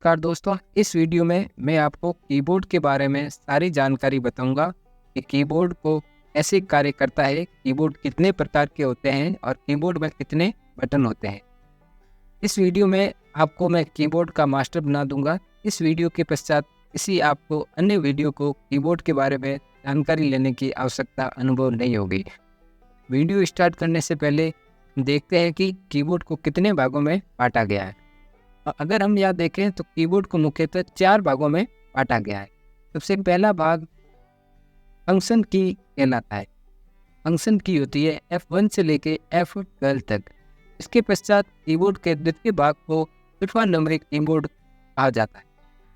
नमस्कार दोस्तों, इस वीडियो में मैं आपको कीबोर्ड के बारे में सारी जानकारी बताऊंगा कि कीबोर्ड को कैसे कार्य करता है, कीबोर्ड कितने प्रकार के होते हैं और कीबोर्ड में कितने बटन होते हैं। इस वीडियो में आपको मैं कीबोर्ड का मास्टर बना दूंगा। इस वीडियो के पश्चात किसी आपको अन्य वीडियो को कीबोर्ड के बारे में जानकारी लेने की आवश्यकता अनुभव नहीं होगी। वीडियो स्टार्ट करने से पहले देखते हैं कि कीबोर्ड को कितने भागों में बांटा गया है। अगर हम यहाँ देखें तो कीबोर्ड को मुख्यतः 4 भागों में बांटा गया है। सबसे पहला भाग फंक्शन की कहलाता है। फंक्शन की होती है F1 से लेके F12 तक। इसके पश्चात कीबोर्ड के द्वितीय भाग को अल्फान्यूमेरिक कीबोर्ड कहा जाता है।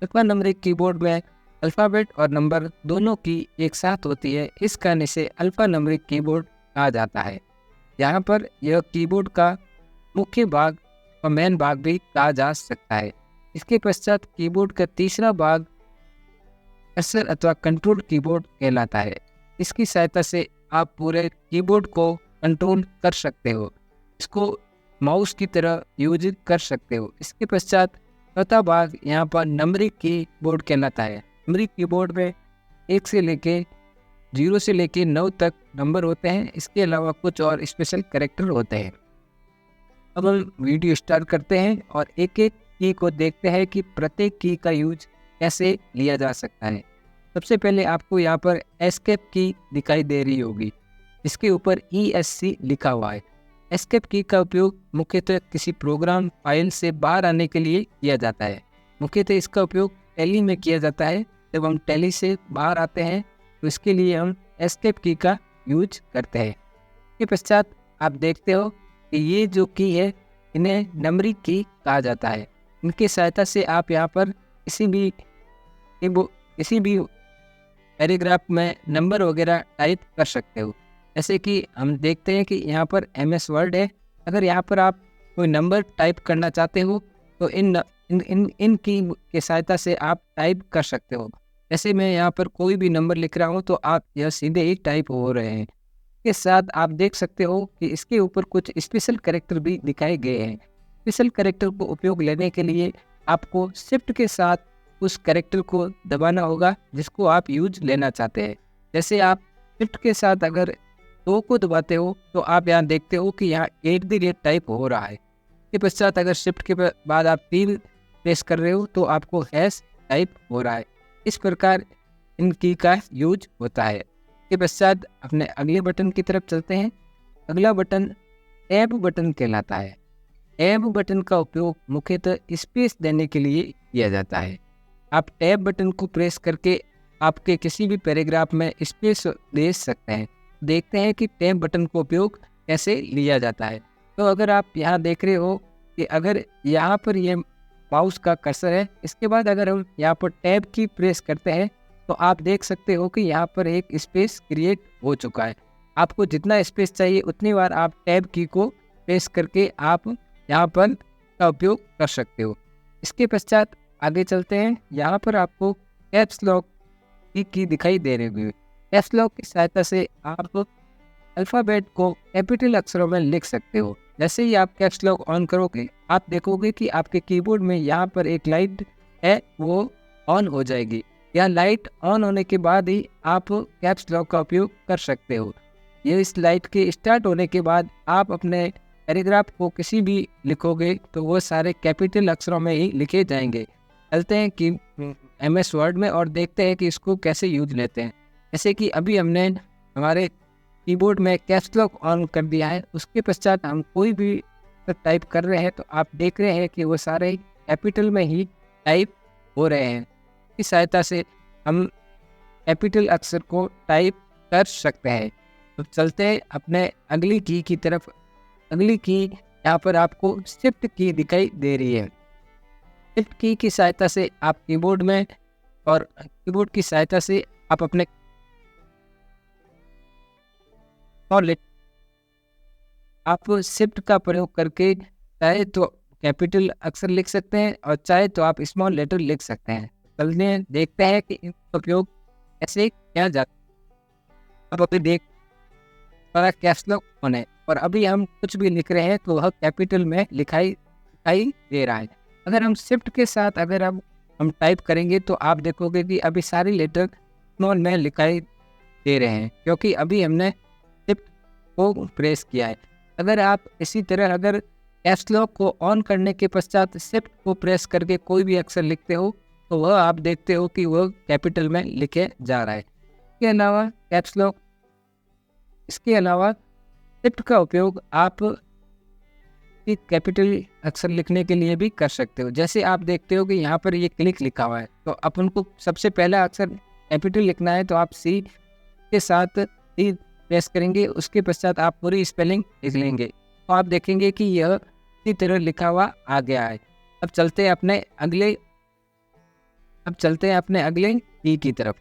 अल्फान्यूमेरिक कीबोर्ड में अल्फ़ाबेट और नंबर दोनों की एक साथ होती है, इस कारण इसे अल्फान्यूमेरिक कीबोर्ड कहा जाता है। यहाँ पर यह कीबोर्ड का मुख्य भाग और मेन भाग भी कहा जा सकता है। इसके पश्चात कीबोर्ड का तीसरा भाग कर्सर अथवा कंट्रोल कीबोर्ड कहलाता है। इसकी सहायता से आप पूरे कीबोर्ड को कंट्रोल कर सकते हो, इसको माउस की तरह यूज कर सकते हो। इसके पश्चात चौथा भाग यहाँ पर नंबरिंग कीबोर्ड कहलाता है। नंबरिंग कीबोर्ड में 1 से लेके 0 से लेके 9 तक नंबर होते हैं। इसके अलावा कुछ और स्पेशल कैरेक्टर होते हैं। अब हम वीडियो स्टार्ट करते हैं और एक एक की को देखते हैं कि प्रत्येक की का यूज कैसे लिया जा सकता है। सबसे पहले आपको यहाँ पर एस्केप की दिखाई दे रही होगी, इसके ऊपर ESC लिखा हुआ है। एस्केप की का उपयोग मुख्यतः किसी प्रोग्राम फाइल से बाहर आने के लिए किया जाता है। मुख्यतः इसका उपयोग टैली में किया जाता है। जब हम टैली से बाहर आते हैं तो इसके लिए हम एस्केप की का यूज करते हैं। इसके पश्चात आप देखते हो कि ये जो की है, इन्हें नंबरिंग की कहा जाता है। इनकी सहायता से आप यहाँ पर किसी भी पैराग्राफ में नंबर वगैरह टाइप कर सकते हो। जैसे कि हम देखते हैं कि यहाँ पर MS वर्ड है। अगर यहाँ पर आप कोई नंबर टाइप करना चाहते हो तो इन की के सहायता से आप टाइप कर सकते हो। जैसे मैं यहाँ पर कोई भी नंबर लिख रहा हूँ तो आप यह सीधे ही टाइप हो रहे हैं। के साथ आप देख सकते हो कि इसके ऊपर कुछ स्पेशल कैरेक्टर भी दिखाए गए हैं। स्पेशल कैरेक्टर को उपयोग लेने के लिए आपको शिफ्ट के साथ उस कैरेक्टर को दबाना होगा जिसको आप यूज लेना चाहते हैं। जैसे आप शिफ्ट के साथ अगर 2 को दबाते हो तो आप यहाँ देखते हो कि यहाँ @ टाइप हो रहा है। इसके पश्चात अगर शिफ्ट के बाद आप 3 प्रेस कर रहे हो तो आपको हैश टाइप हो रहा है। इस प्रकार इन की का यूज होता है। के पश्चात अपने अगले बटन की तरफ चलते हैं। अगला बटन टैब बटन कहलाता है। टैब बटन का उपयोग मुख्यतः स्पेस देने के लिए किया जाता है। आप टैब बटन को प्रेस करके आपके किसी भी पैराग्राफ में स्पेस दे सकते हैं। देखते हैं कि टैब बटन का उपयोग कैसे लिया जाता है। तो अगर आप यहाँ देख रहे हो कि अगर यहाँ पर ये माउस का कर्सर है, इसके बाद अगर हम यहाँ पर टैब की प्रेस करते हैं तो आप देख सकते हो कि यहाँ पर एक स्पेस क्रिएट हो चुका है। आपको जितना स्पेस चाहिए उतनी बार आप टैब की को प्रेस करके आप यहाँ पर का उपयोग कर सकते हो। इसके पश्चात आगे चलते हैं। यहाँ पर आपको कैप्स लॉक की दिखाई दे रही होगी। कैप्स लॉक की सहायता से आप अल्फ़ाबेट को कैपिटल अक्षरों में लिख सकते हो। जैसे ही आप कैप्स लॉक ऑन करोगे आप देखोगे कि आपके कीबोर्ड में यहाँ पर एक लाइट है, वो ऑन हो जाएगी। यह लाइट ऑन होने के बाद ही आप कैप्स लॉक का उपयोग कर सकते हो। ये इस लाइट के स्टार्ट होने के बाद आप अपने पैराग्राफ को किसी भी लिखोगे तो वो सारे कैपिटल अक्षरों में ही लिखे जाएंगे। चलते हैं कि MS वर्ड में और देखते हैं कि इसको कैसे यूज लेते हैं। जैसे कि अभी हमने हमारे कीबोर्ड में कैप्स लॉक ऑन कर दिया है, उसके पश्चात हम कोई भी टाइप कर रहे हैं तो आप देख रहे हैं कि वो सारे कैपिटल में ही टाइप हो रहे हैं। इस सहायता से हम कैपिटल अक्षर को टाइप कर सकते हैं। तो चलते हैं अपने अगली की तरफ। अगली की यहाँ पर आपको शिफ्ट की दिखाई दे रही है। शिफ्ट की सहायता से आप कीबोर्ड में और कीबोर्ड की सहायता से आप अपने आप शिफ्ट का प्रयोग करके चाहे तो कैपिटल अक्षर लिख सकते हैं और चाहे तो आप स्मॉल लेटर लिख सकते हैं। चलते हैं देखते हैं कि इनका उपयोग कैसे किया जाता है। अब अभी देख सारा कैप्स लॉक ऑन है और अभी हम कुछ भी लिख रहे हैं तो वह कैपिटल में लिखाई दे रहा है। अगर हम शिफ्ट के साथ अगर हम टाइप करेंगे तो आप देखोगे कि अभी सारे लेटर स्मॉल में लिखाई दे रहे हैं, क्योंकि अभी हमने शिफ्ट को प्रेस किया है। अगर आप इसी तरह अगर कैप्स लॉक को ऑन करने के पश्चात शिफ्ट को प्रेस करके कोई भी अक्षर लिखते हो तो वह आप देखते हो कि वह कैपिटल में लिखे जा रहा है। इसके अलावा कैप्स लॉक, इसके अलावा शिफ्ट का उपयोग आप कैपिटल अक्षर लिखने के लिए भी कर सकते हो। जैसे आप देखते हो कि यहाँ पर ये क्लिक लिखा हुआ है, तो अपन को सबसे पहला अक्षर कैपिटल लिखना है, तो आप सी के साथ सी प्रेस करेंगे, उसके पश्चात आप पूरी स्पेलिंग लिख लेंगे, तो आप देखेंगे कि यह इसी तरह लिखा हुआ आ गया है। अब चलते हैं अपने अगले की तरफ।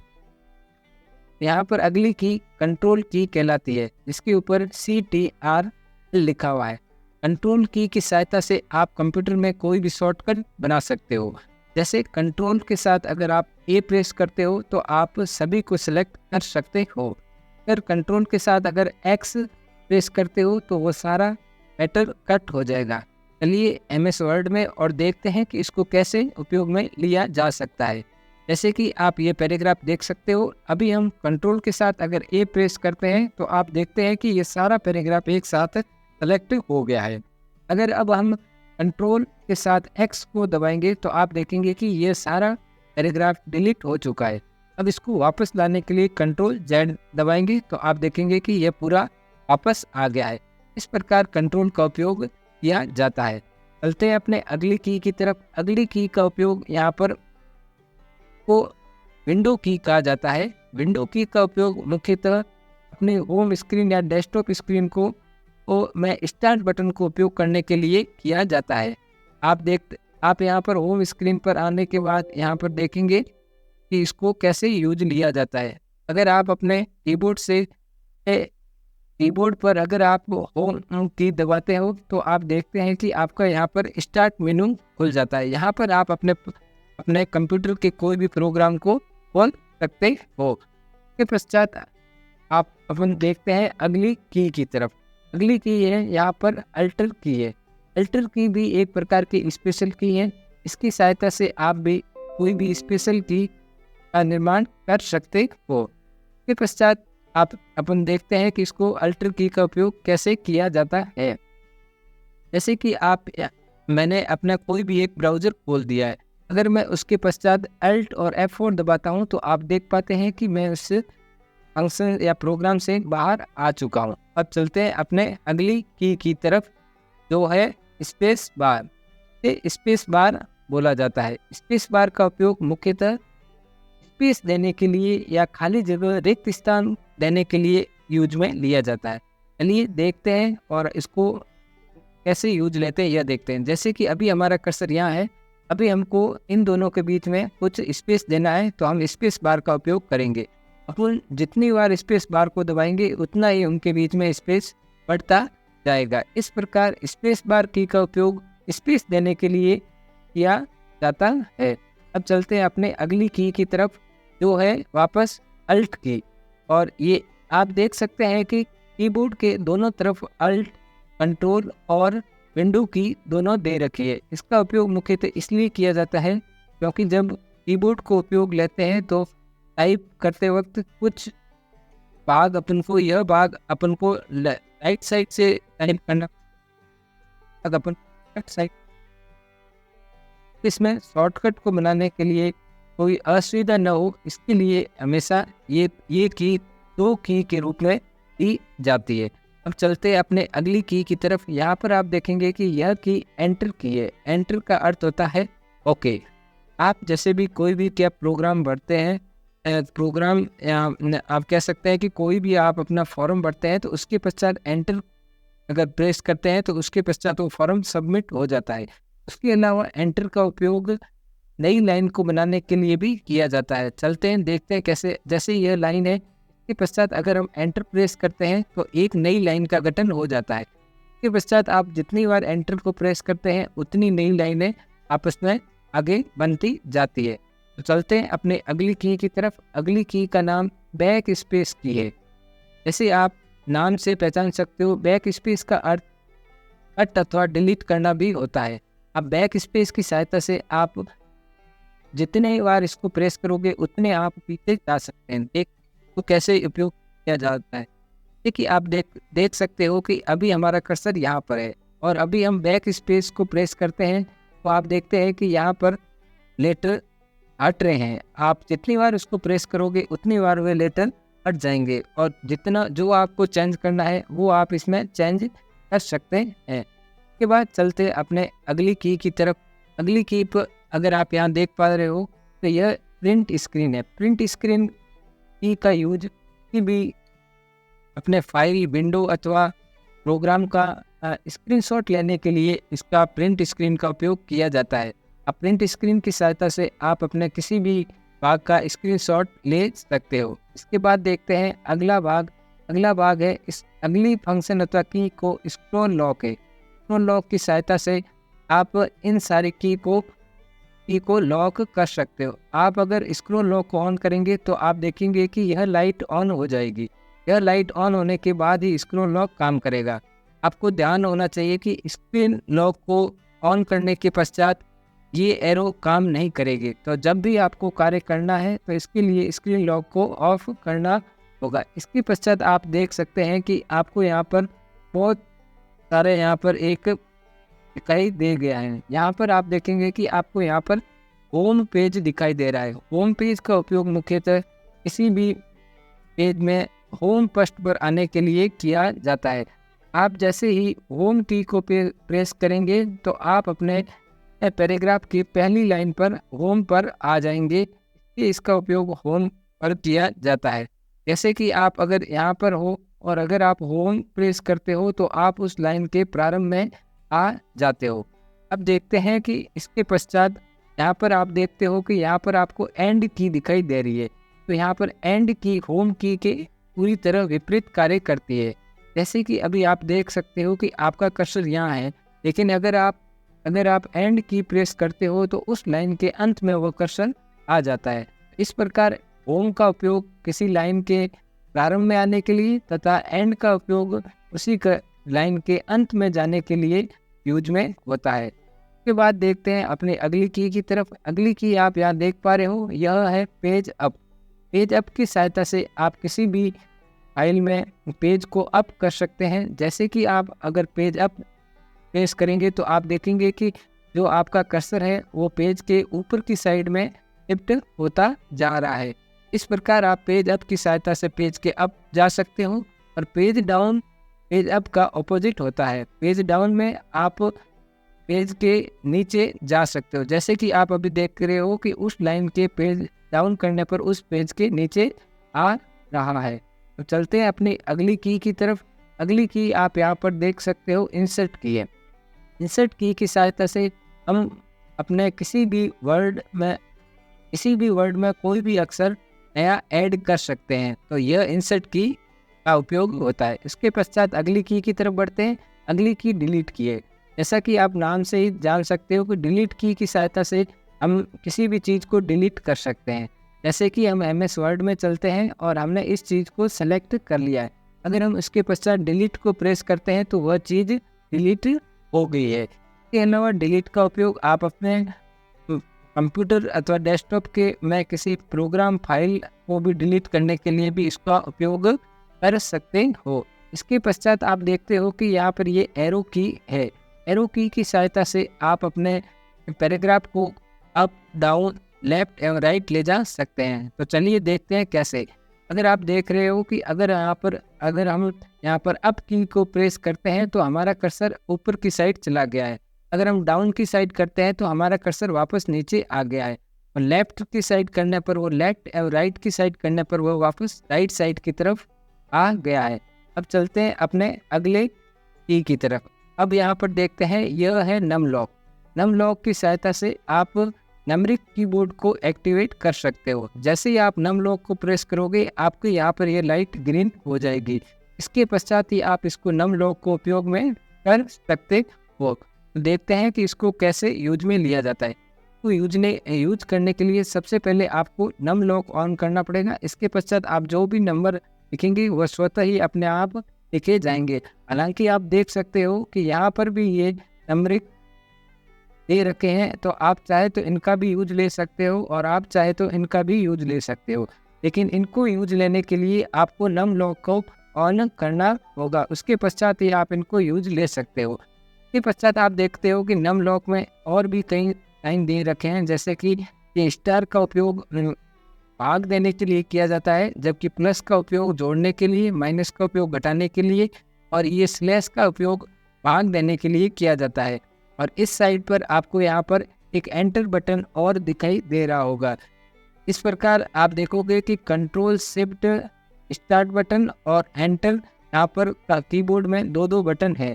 यहाँ पर अगली की कंट्रोल की कहलाती है, जिसके ऊपर CTR लिखा हुआ है। कंट्रोल की सहायता से आप कंप्यूटर में कोई भी शॉर्टकट बना सकते हो। जैसे कंट्रोल के साथ अगर आप A प्रेस करते हो तो आप सभी को सिलेक्ट कर सकते हो। अगर कंट्रोल के साथ अगर X प्रेस करते हो तो वो सारा मैटर कट हो जाएगा। चलिए MS वर्ड में और देखते हैं कि इसको कैसे उपयोग में लिया जा सकता है। जैसे कि आप ये पैराग्राफ देख सकते हो, अभी हम कंट्रोल के साथ अगर A प्रेस करते हैं तो आप देखते हैं कि ये सारा पैराग्राफ एक साथ सेलेक्ट हो गया है। अगर अब हम कंट्रोल के साथ X को दबाएंगे तो आप देखेंगे कि ये सारा पैराग्राफ डिलीट हो चुका है। अब इसको वापस लाने के लिए कंट्रोल Z दबाएंगे तो आप देखेंगे कि ये पूरा वापस आ गया है। इस प्रकार कंट्रोल का उपयोग किया जाता है। चलते हैं अपने अगली की तरफ। अगली की का उपयोग यहाँ पर को विंडो की कहा जाता है। विंडो की का उपयोग मुख्यतः अपने होम स्क्रीन या डेस्कटॉप स्क्रीन को मैं स्टार्ट बटन को उपयोग करने के लिए किया जाता है। आप यहाँ पर होम स्क्रीन पर आने के बाद यहाँ पर देखेंगे कि इसको कैसे यूज लिया जाता है। अगर आप अपने कीबोर्ड पर अगर आप होम की दबाते हो तो आप देखते हैं कि आपका यहाँ पर स्टार्ट मेनू खुल जाता है। यहाँ पर आप अपने कंप्यूटर के कोई भी प्रोग्राम को खोल सकते हो। इसके पश्चात आप अपन देखते हैं अगली की तरफ। अगली की है यहाँ पर अल्टर की है। अल्टर की भी एक प्रकार की स्पेशल की है। इसकी सहायता से आप भी कोई भी स्पेशल की का निर्माण कर सकते हो। इसके पश्चात अपन देखते हैं कि इसको अल्टर की का उपयोग कैसे किया जाता है। जैसे कि मैंने अपना कोई भी एक ब्राउज़र खोल दिया है, अगर मैं उसके पश्चात Alt और F4 दबाता हूं तो आप देख पाते हैं कि मैं उस फंक्शन या प्रोग्राम से बाहर आ चुका हूं। अब चलते हैं अपने अगली की तरफ, जो है स्पेस बार। स्पेस बार बोला जाता है। स्पेस बार का उपयोग मुख्यतः स्पेस देने के लिए या खाली जगह रिक्त स्थान देने के लिए यूज में लिया जाता है। चलिए देखते हैं और इसको कैसे यूज लेते हैं यह देखते हैं। जैसे कि अभी हमारा कर्सर यहाँ है, अभी हमको इन दोनों के बीच में कुछ स्पेस देना है तो हम स्पेस बार का उपयोग करेंगे। अपन जितनी बार स्पेस बार को दबाएंगे उतना ही उनके बीच में स्पेस बढ़ता जाएगा। इस प्रकार स्पेस बार की का उपयोग स्पेस देने के लिए किया जाता है। अब चलते हैं अपने अगली की तरफ, जो है वापस अल्ट की। और ये आप देख सकते हैं कि कीबोर्ड के दोनों तरफ अल्ट, कंट्रोल और विंडो की दोनों दे रखी है। इसका उपयोग मुख्यतः इसलिए किया जाता है क्योंकि जब कीबोर्ड को उपयोग लेते हैं तो टाइप करते वक्त कुछ भाग अपन को राइट साइड से टाइप करना, अपन लेफ्ट साइड। इसमें शॉर्टकट को बनाने के लिए कोई असुविधा न हो, इसके लिए हमेशा ये की दो की के रूप में दी जाती है। अब चलते हैं अपने अगली की तरफ। यहाँ पर आप देखेंगे कि यह की एंटर की है। एंटर का अर्थ होता है ओके। आप जैसे भी कोई भी क्या प्रोग्राम भरते हैं, आप कह सकते हैं कि कोई भी आप अपना फॉर्म भरते हैं तो उसके पश्चात एंटर अगर प्रेस करते हैं तो उसके पश्चात वो फॉर्म सबमिट हो जाता है। उसके अलावा एंटर का उपयोग नई लाइन को बनाने के लिए भी किया जाता है। चलते हैं देखते हैं कैसे। जैसे यह लाइन है, इसके पश्चात अगर हम एंटर प्रेस करते हैं तो एक नई लाइन का गठन हो जाता है। इसके पश्चात आप जितनी बार एंटर को प्रेस करते हैं उतनी नई लाइनें आपस में आगे बनती जाती है। तो चलते हैं अपने अगली की तरफ। अगली की का नाम बैक स्पेस की है। जैसे आप नाम से पहचान सकते हो, बैक स्पेस का अर्थ कट अथवा डिलीट करना भी होता है। अब बैक स्पेस की सहायता से आप जितने बार इसको प्रेस करोगे उतने आप पीछे जा सकते हैं। देख तो कैसे उपयोग किया जाता है। देखिए आप देख सकते हो कि अभी हमारा कर्सर यहाँ पर है और अभी हम बैक स्पेस को प्रेस करते हैं तो आप देखते हैं कि यहाँ पर लेटर हट रहे हैं। आप जितनी बार उसको प्रेस करोगे उतनी बार वे लेटर हट जाएंगे और जितना जो आपको चेंज करना है वो आप इसमें चेंज कर सकते हैं। उसके बाद चलते अपने अगली की तरफ। अगली की पर अगर आप यहाँ देख पा रहे हो तो यह प्रिंट स्क्रीन है। प्रिंट स्क्रीन की का यूज की भी अपने फाइल विंडो अथवा प्रोग्राम का स्क्रीनशॉट लेने के लिए इसका प्रिंट स्क्रीन का उपयोग किया जाता है। अब प्रिंट स्क्रीन की सहायता से आप अपने किसी भी भाग का स्क्रीनशॉट ले सकते हो। इसके बाद देखते हैं अगला भाग है इस अगली फंक्शन अथवा की को स्क्रॉल लॉक है। स्क्रॉल लॉक की सहायता से आप इन सारी की को लॉक कर सकते हो। आप अगर स्क्रॉल लॉक को ऑन करेंगे तो आप देखेंगे कि यह लाइट ऑन हो जाएगी। यह लाइट ऑन होने के बाद ही स्क्रॉल लॉक काम करेगा। आपको ध्यान होना चाहिए कि स्क्रीन लॉक को ऑन करने के पश्चात ये एरो काम नहीं करेगी। तो जब भी आपको कार्य करना है तो इसके लिए स्क्रीन लॉक को ऑफ करना होगा। इसके पश्चात आप देख सकते हैं कि आपको यहाँ पर बहुत सारे यहाँ पर एक दिखाई दे गया है। यहाँ पर आप देखेंगे कि आपको यहाँ पर होम पेज दिखाई दे रहा है। होम पेज का उपयोग मुख्यतः किसी भी पेज में होम पृष्ठ पर आने के लिए किया जाता है। आप जैसे ही होम की को प्रेस करेंगे तो आप अपने पैराग्राफ की पहली लाइन पर होम पर आ जाएंगे। इसका उपयोग होम पर किया जाता है। जैसे कि आप अगर यहाँ पर हो और अगर आप होम प्रेस करते हो तो आप उस लाइन के प्रारंभ में आ जाते हो। अब देखते हैं कि इसके पश्चात यहाँ पर आप देखते हो कि यहाँ पर आपको एंड की दिखाई दे रही है। तो यहाँ पर एंड की होम की के पूरी तरह विपरीत कार्य करती है। जैसे कि अभी आप देख सकते हो कि आपका कर्सर यहाँ है, लेकिन अगर आप एंड की प्रेस करते हो तो उस लाइन के अंत में वो कर्सर आ जाता है। इस प्रकार होम का उपयोग किसी लाइन के प्रारंभ में आने के लिए तथा एंड का उपयोग उसी लाइन के अंत में जाने के लिए यूज में होता है। उसके बाद देखते हैं अपनी अगली की तरफ। अगली की आप यहाँ देख पा रहे हो, यह है पेज अप। पेज अप की सहायता से आप किसी भी फाइल में पेज को अप कर सकते हैं। जैसे कि आप अगर पेज अप प्रेस करेंगे तो आप देखेंगे कि जो आपका कर्सर है वो पेज के ऊपर की साइड में शिफ्ट होता जा रहा है। इस प्रकार आप पेज अप की सहायता से पेज के अप जा सकते हो। और पेज डाउन पेज अप का ऑपोजिट होता है। पेज डाउन में आप पेज के नीचे जा सकते हो। जैसे कि आप अभी देख रहे हो कि उस लाइन के पेज डाउन करने पर उस पेज के नीचे आ रहा है। तो चलते हैं अपनी अगली की तरफ। अगली की आप यहाँ पर देख सकते हो इंसर्ट की है। इंसर्ट की सहायता से हम अपने किसी भी वर्ड में कोई भी अक्षर नया ऐड कर सकते हैं। तो यह इंसर्ट की का उपयोग होता है। इसके पश्चात अगली की तरफ बढ़ते हैं। अगली की डिलीट की है। जैसा कि आप नाम से ही जान सकते हो कि डिलीट की सहायता से हम किसी भी चीज़ को डिलीट कर सकते हैं। जैसे कि हम MS वर्ड में चलते हैं और हमने इस चीज़ को सेलेक्ट कर लिया है। अगर हम इसके पश्चात डिलीट को प्रेस करते हैं तो वह चीज़ डिलीट हो गई है। इसके अलावा डिलीट का उपयोग आप अपने कंप्यूटर अथवा डेस्कटॉप के में किसी प्रोग्राम फाइल को भी डिलीट करने के लिए भी इसका उपयोग कर सकते हो। इसके पश्चात आप देखते हो कि यहाँ पर ये एरो की है। एरो की सहायता से आप अपने पैराग्राफ को अप डाउन लेफ्ट एवं राइट ले जा सकते हैं। तो चलिए देखते हैं कैसे। अगर आप देख रहे हो कि अगर हम यहाँ पर अप की को प्रेस करते हैं तो हमारा कर्सर ऊपर की साइड चला गया है। अगर हम डाउन की साइड करते हैं तो हमारा कर्सर वापस नीचे आ गया है। और लेफ्ट की साइड करने पर वो लेफ्ट एवं राइट की साइड करने पर वो वापस राइट साइड की तरफ आ गया है। अब चलते हैं अपने अगले की तरफ। अब यहाँ पर देखते हैं, यह है नम लॉक। नम लॉक की सहायता से आप नंबरिक कीबोर्ड को एक्टिवेट कर सकते हो। जैसे ही आप नम लॉक को प्रेस करोगे आपके यहाँ पर ये लाइट ग्रीन हो जाएगी। इसके पश्चात ही आप इसको नम लॉक को उपयोग में कर सकते हो। तो देखते हैं कि इसको कैसे यूज में लिया जाता है। तो यूज करने के लिए सबसे पहले आपको नम लॉक ऑन करना पड़ेगा। इसके पश्चात आप जो भी नंबर लिखेंगे वह स्वतः ही अपने आप लिखे जाएंगे। हालांकि आप देख सकते हो कि यहाँ पर भी ये नंबरिक दे रखे हैं, तो आप चाहे तो इनका भी यूज ले सकते हो और आप चाहे तो इनका भी यूज ले सकते हो। लेकिन इनको यूज लेने के लिए आपको नम लॉक को ऑन करना होगा, उसके पश्चात ही आप इनको यूज ले सकते हो। इसके पश्चात आप देखते हो कि नम लॉक में और भी कई साइन दे रखे हैं, जैसे कि ये स्टार का उपयोग भाग देने के लिए किया जाता है, जबकि प्लस का उपयोग जोड़ने के लिए, माइनस का उपयोग घटाने के लिए और ये स्लैश का उपयोग भाग देने के लिए किया जाता है। और इस साइड पर आपको यहाँ पर एक एंटर बटन और दिखाई दे रहा होगा। इस प्रकार आप देखोगे कि कंट्रोल शिफ्ट स्टार्ट बटन और एंटर यहाँ पर कीबोर्ड में दो बटन है।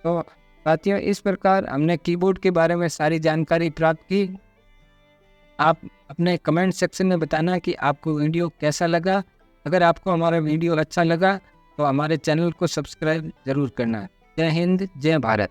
तो साथियों, इस प्रकार हमने कीबोर्ड के बारे में सारी जानकारी प्राप्त की। आप अपने कमेंट सेक्शन में बताना कि आपको वीडियो कैसा लगा। अगर आपको हमारा वीडियो अच्छा लगा तो हमारे चैनल को सब्सक्राइब ज़रूर करना। जय हिंद, जय भारत।